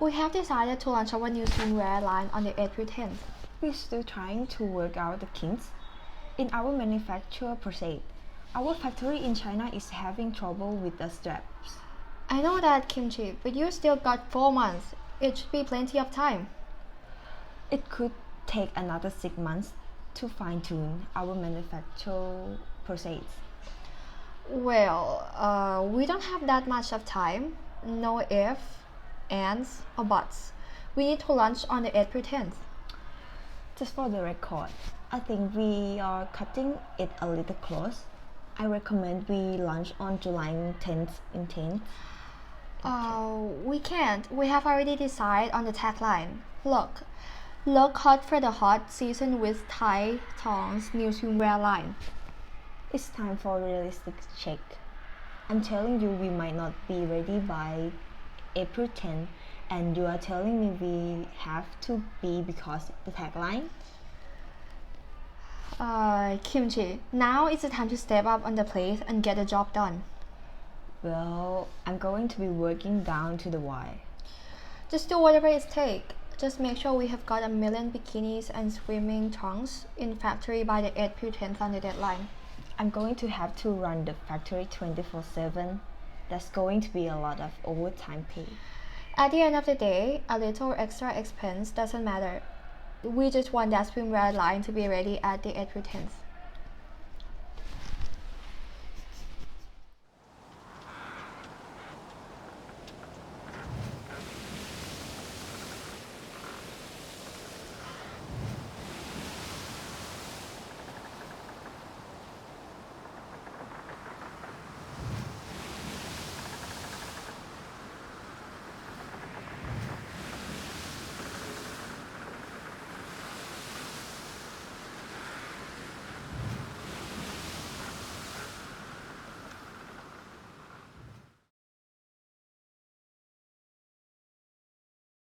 We have decided to launch our new swimwear line on the April 10th. We're still trying to work out the kinks in our manufacture process. Our factory in China is having trouble with the straps. I know that, Kimji, but you still got 4 months. It should be plenty of time. It could take another 6 months to fine-tune our manufacture process. Well, we don't have that much of time. No ifs, ands, or buts. We need to launch on the April 10th. Just for the record, I think we are cutting it a little close. I recommend we launch on July 10th instead. We can't. We have already decided on the tagline. Look hot for the hot season with Thai Tong's new swimwear line. It's time for a realistic check. I'm telling you we might not be ready by April 10th, and you are telling me we have to be because the tagline? Kimchi, now is the time to step up on the plate and get the job done. Well, I'm going to be working down to the wire. Just do whatever it takes. Just make sure we have got 1 million bikinis and swimming trunks in factory by the April 10th on the deadline. I'm going to have to run the factory 24/7. That's going to be a lot of overtime pay. At the end of the day, a little extra expense doesn't matter. We just want that swimwear line to be ready at the April 10th.